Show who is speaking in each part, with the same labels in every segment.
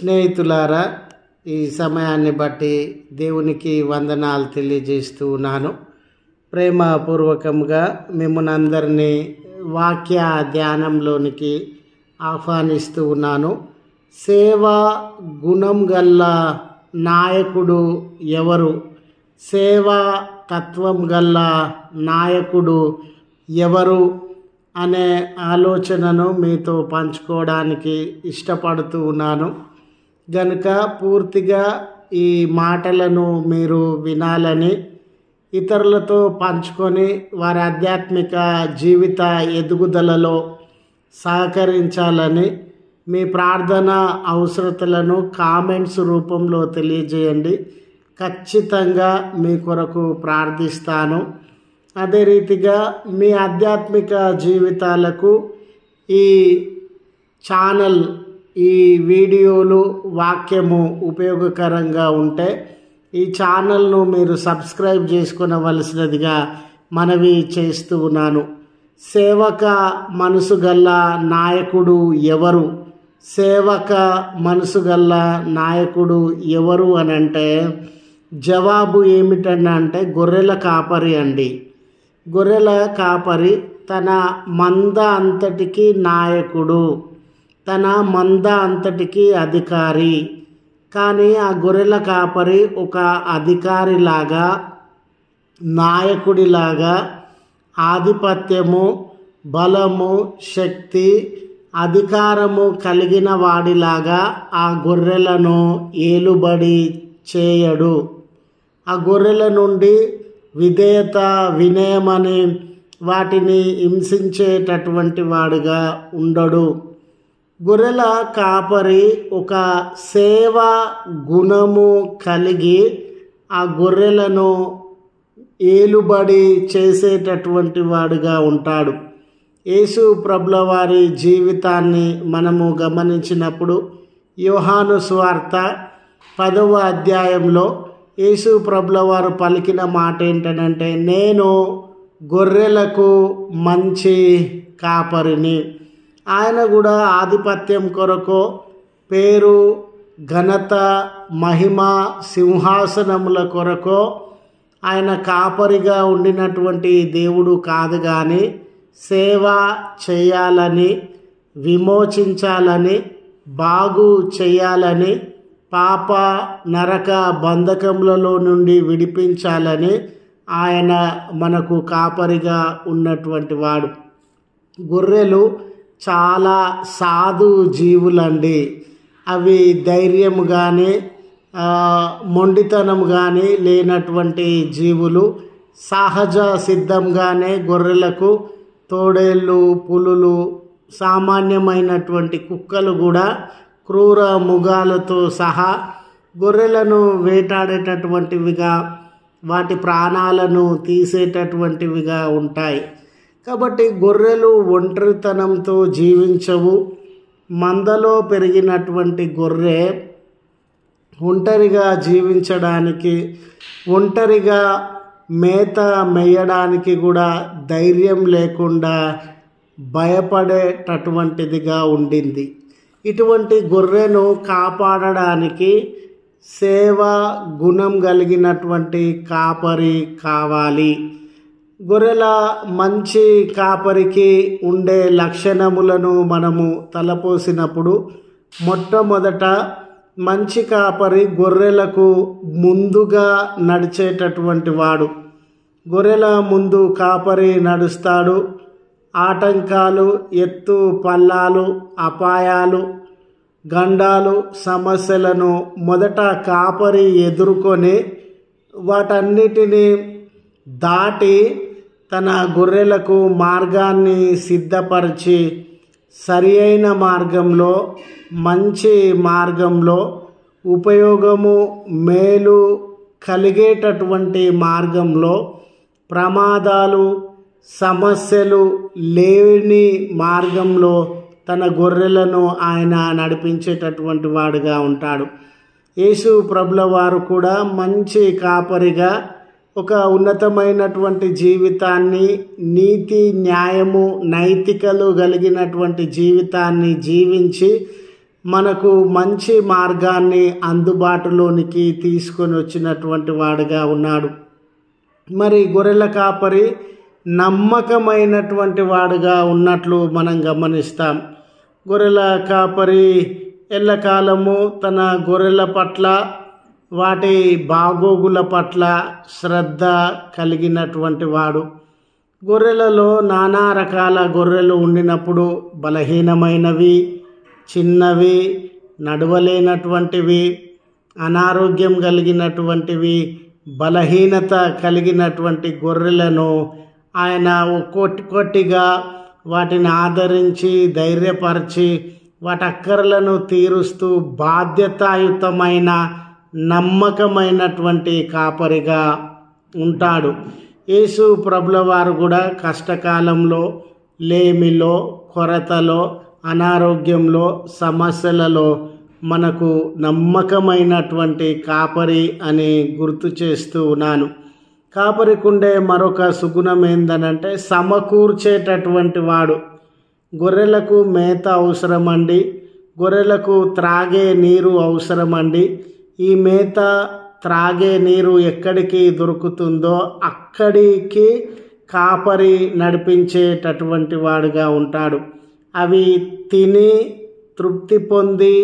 Speaker 1: స్నేహితులారా, ఈ సమయాన్ని బట్టి దేవునికి వందనాలు తెలియజేస్తూ ఉన్నాను. ప్రేమపూర్వకంగా మిమ్మల్ని అందరినీ వాక్య ధ్యానంలోనికి ఆహ్వానిస్తూ ఉన్నాను. సేవా గుణం గల్ల నాయకుడు ఎవరు? సేవా తత్వం గల్ల నాయకుడు ఎవరు అనే ఆలోచనను మీతో పంచుకోవడానికి ఇష్టపడుతూ ఉన్నాను. గనుక పూర్తిగా ఈ మాటలను మీరు వినాలని, ఇతరులతో పంచుకొని వారి ఆధ్యాత్మిక జీవిత ఎదుగుదలలో సహకరించాలని, మీ ప్రార్థన అవసరతలను కామెంట్స్ రూపంలో తెలియజేయండి. ఖచ్చితంగా మీ కొరకు ప్రార్థిస్తాను. అదే రీతిగా మీ ఆధ్యాత్మిక జీవితాలకు ఈ ఛానల్, ఈ వీడియోలు, వాక్యము ఉపయోగకరంగా ఉంటే ఈ ఛానల్ను మీరు సబ్స్క్రైబ్ చేసుకొనవలసినదిగా మనవి చేస్తూ ఉన్నాను. సేవక మనసు గల్ల నాయకుడు ఎవరు? సేవక మనసు గల్ల నాయకుడు ఎవరు అని అంటే జవాబు ఏమిటంటే గొర్రెల కాపరి అండి. గొర్రెల కాపరి తన మంద అంతటికి నాయకుడు, తన మంద అంతటికి అధికారి. కానీ ఆ గొర్రెల కాపరి ఒక అధికారిలాగా, నాయకుడిలాగా, ఆధిపత్యము, బలము, శక్తి, అధికారము కలిగిన వాడిలాగా ఆ గొర్రెలను ఏలుబడి చేయడు. ఆ గొర్రెల నుండి విధేయత, వినయమని వాటిని హింసించేటటువంటి వాడుగా ఉండడు. గొర్రెల కాపరి ఒక సేవా గుణము కలిగి ఆ గొర్రెలను ఏలుబడి చేసేటటువంటి వాడుగా ఉంటాడు. యేసు ప్రభుల వారి జీవితాన్ని మనము గమనించినప్పుడు యోహాను సువార్త 10వ అధ్యాయంలో యేసు ప్రభుల వారు పలికిన మాట ఏంటంటే, నేను గొర్రెలకు మంచి కాపరిని. ఆయన కూడా ఆధిపత్యం కొరకు, పేరు, ఘనత, మహిమ, సింహాసనముల కొరకు ఆయన కాపరిగా ఉండినటువంటి దేవుడు కాదు, కానీ సేవ చేయాలని, విమోచించాలని, బాగు చేయాలని, పాప నరక బంధకములలో నుండి విడిపించాలని ఆయన మనకు కాపరిగా ఉన్నటువంటి వాడు. గొర్రెలు చాలా సాధు జీవులండి. అవి ధైర్యం కానీ మొండితనం కానీ లేనటువంటి జీవులు. సహజ సిద్ధంగానే గొర్రెలకు తోడేళ్ళు, పులులు, సామాన్యమైనటువంటి కుక్కలు కూడా క్రూర మృగాలతో సహా గొర్రెలను వేటాడేటటువంటివిగా, వాటి ప్రాణాలను తీసేటటువంటివిగా ఉంటాయి. కాబట్టి గొర్రెలు ఒంటరితనంతో జీవించవు. మందలో పెరిగినటువంటి గొర్రె ఒంటరిగా జీవించడానికి, ఒంటరిగా మేత మేయడానికి కూడా ధైర్యం లేకుండా భయపడేటటువంటిదిగా ఉండింది. ఇటువంటి గొర్రెను కాపాడడానికి సేవా గుణం కలిగినటువంటి కాపరి కావాలి. గొర్రెల మంచి కాపరికి ఉండే లక్షణములను మనము తలపోసినప్పుడు మొట్టమొదట మంచి కాపరి గొర్రెలకు ముందుగా నడిచేటటువంటి వాడు. గొర్రెల ముందు కాపరి నడుస్తాడు. ఆటంకాలు, ఎత్తు పల్లాలు, అపాయాలు, గండాలు, సమస్యలను మొదట కాపరి ఎదుర్కొని వాటన్నిటినీ దాటి తన గొర్రెలకు మార్గాన్ని సిద్ధపరిచి సరి అయిన మార్గంలో, మంచి మార్గంలో, ఉపయోగము, మేలు కలిగేటటువంటి మార్గంలో, ప్రమాదాలు, సమస్యలు లేని మార్గంలో తన గొర్రెలను ఆయన నడిపించేటటువంటి వాడుగా ఉంటాడు. యేసు ప్రభుల వారు కూడా మంచి కాపరిగా ఒక ఉన్నతమైనటువంటి జీవితాన్ని, నీతి, న్యాయము, నైతికలు కలిగినటువంటి జీవితాన్ని జీవించి మనకు మంచి మార్గాన్ని అందుబాటులోనికి తీసుకొని వచ్చినటువంటి వాడుగా ఉన్నాడు. మరి గొర్రెల కాపరి నమ్మకమైనటువంటి వాడుగా ఉన్నట్లు మనం గమనిస్తాం. గొర్రెల కాపరి ఎల్లకాలము తన గొర్రెల పట్ల వాటి బాగోగుల పట్ల శ్రద్ధ కలిగినటువంటి వాడు. గొర్రెలలో నానా రకాల గొర్రెలు ఉండినప్పుడు బలహీనమైనవి, చిన్నవి, నడవలేనటువంటివి, అనారోగ్యం కలిగినటువంటివి, బలహీనత కలిగినటువంటి గొర్రెలను ఆయన ఒక్కొక్కటిగా వాటిని ఆదరించి ధైర్యపరిచి వాటి అక్కర్లను తీరుస్తూ బాధ్యతాయుతమైన నమ్మకమైనటువంటి కాపరిగా ఉంటాడు. యేసు ప్రభుల వారు కూడా కష్టకాలంలో, లేమిలో, కొరతలో, అనారోగ్యంలో, సమస్యలలో మనకు నమ్మకమైనటువంటి కాపరి అని గుర్తు చేస్తూ ఉన్నాను. కాపరికి ఉండే మరొక సుగుణం ఏందనంటే సమకూర్చేటటువంటి వాడు. గొర్రెలకు మేత అవసరమండి, గొర్రెలకు త్రాగే నీరు అవసరమండి. ఈ మేత, త్రాగే నీరు ఎక్కడికి దొరుకుతుందో అక్కడికి కాపరి నడిపించేటటువంటి వాడుగా ఉంటాడు. అవి తిని తృప్తి పొంది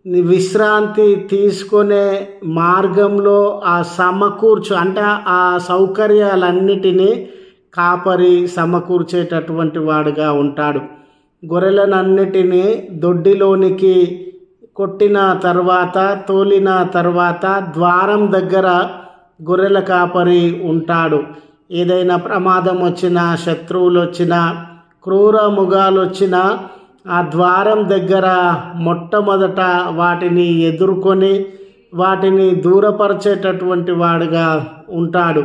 Speaker 1: విశ్రాంతి తీసుకునే మార్గంలో ఆ అంటే ఆ సౌకర్యాలన్నిటినీ కాపరి సమకూర్చేటటువంటి వాడుగా ఉంటాడు. గొర్రెలనన్నిటినీ దొడ్డిలోనికి కొట్టిన తర్వాత, తోలిన తర్వాత ద్వారం దగ్గర గొర్రెల కాపరి ఉంటాడు. ఏదైనా ప్రమాదం వచ్చినా, శత్రువులు వచ్చినా, క్రూర మృగాలు వచ్చినా ఆ ద్వారం దగ్గర మొట్టమొదట వాటిని ఎదుర్కొని వాటిని దూరపరిచేటటువంటి వాడుగా ఉంటాడు.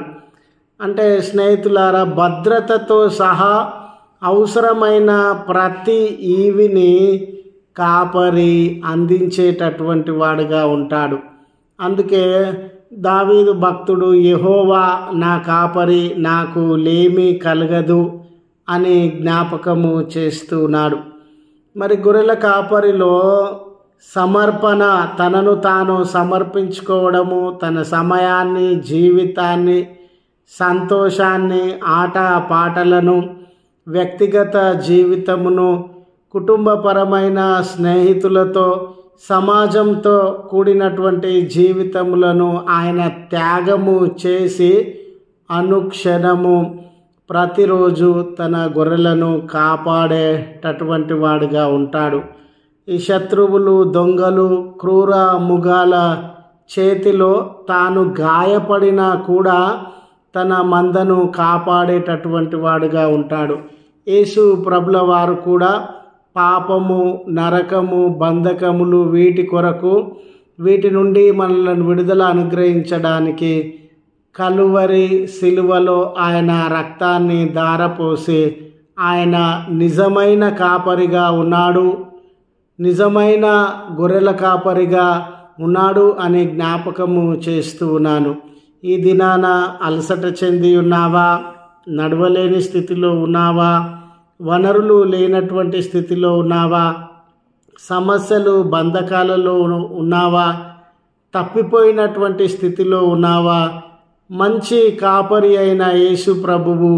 Speaker 1: అంటే స్నేహితులారా, భద్రతతో సహా అవసరమైన ప్రతి ఈవిని కాపరి అందించేటటువంటి వాడుగా ఉంటాడు. అందుకే దావీదు భక్తుడు యెహోవా నా కాపరి, నాకు లేమి కలగదు అని జ్ఞాపకము చేస్తున్నాడు. మరి గొర్రెల కాపరిలో సమర్పణ, తనను తాను సమర్పించుకోవడము, తన సమయాన్ని, జీవితాన్ని, సంతోషాన్ని, ఆట పాటలను, వ్యక్తిగత జీవితమును, కుటుంబపరమైన స్నేహితులతో, సమాజంతో కూడినటువంటి జీవితములను ఆయన త్యాగము చేసి అనుక్షణము ప్రతిరోజు తన గొర్రెలను కాపాడేటటువంటి వాడుగా ఉంటాడు. ఈ శత్రువులు, దొంగలు, క్రూర మృగాల చేతిలో తాను గాయపడినా కూడా తన మందను కాపాడేటటువంటి వాడుగా ఉంటాడు. యేసు ప్రభుల వారు కూడా పాపము, నరకము, బంధకములు వీటి నుండి మనలను విడుదల అనుగ్రహించడానికి కలువరి సిలువలో ఆయన రక్తాన్ని ధారపోసి ఆయన నిజమైన కాపరిగా ఉన్నాడు, నిజమైన గొర్రెల కాపరిగా ఉన్నాడు అని జ్ఞాపకము చేస్తూ ఉన్నాను. ఈ దినాన అలసట చెంది ఉన్నావా? నడవలేని స్థితిలో ఉన్నావా? వనరులు లేనటువంటి స్థితిలో ఉన్నావా? సమస్యలు, బంధకాలలో ఉన్నావా? తప్పిపోయినటువంటి స్థితిలో ఉన్నావా? మంచి కాపరి అయిన యేసు ప్రభువు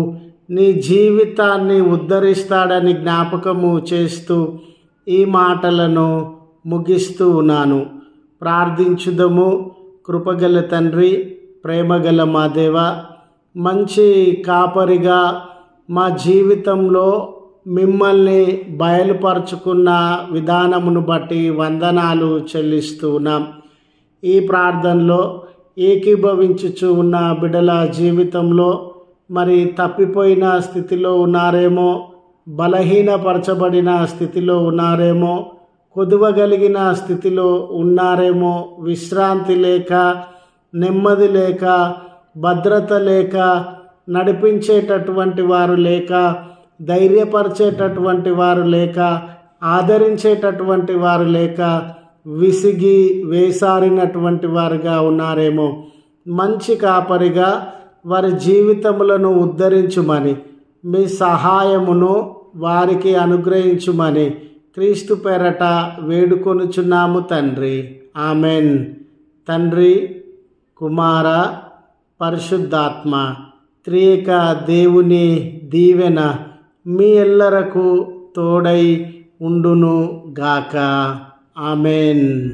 Speaker 1: నీ జీవితాన్ని ఉద్ధరిస్తాడని జ్ఞాపకము చేస్తూ ఈ మాటలను ముగిస్తూ ఉన్నాను. ప్రార్థించుదము. కృపగల తండ్రి, ప్రేమగల మా దేవ, మంచి కాపరిగా మా జీవితంలో మిమ్మల్ని బయలుపరుచుకున్న విధానమును బట్టి వందనాలు చెల్లిస్తున్నాం. ఈ ప్రార్థనలో ఏకీభవించుచు ఉన్న బిడ్డల జీవితంలో మరి తప్పిపోయిన స్థితిలో ఉన్నారేమో, బలహీనపరచబడిన స్థితిలో ఉన్నారేమో, కొదువగలిగిన స్థితిలో ఉన్నారేమో, విశ్రాంతి లేక, నెమ్మది లేక, భద్రత లేక, నడిపించేటటువంటి వారు లేక, ధైర్యపరిచేటటువంటి వారు లేక, ఆదరించేటటువంటి వారు లేక, విసిగి వేసారినటువంటి వారుగా ఉన్నారేమో. మంచి కాపరిగా వారి జీవితములను ఉద్ధరించుమని, మీ సహాయమును వారికి అనుగ్రహించుమని క్రీస్తు పేరట వేడుకొనుచున్నాము తండ్రి. ఆమెన్. తండ్రి, కుమార, పరిశుద్ధాత్మ త్రియేక దేవుని దీవెన మీ ఎల్లరకు తోడై ఉండును గాక. ఆమెన్.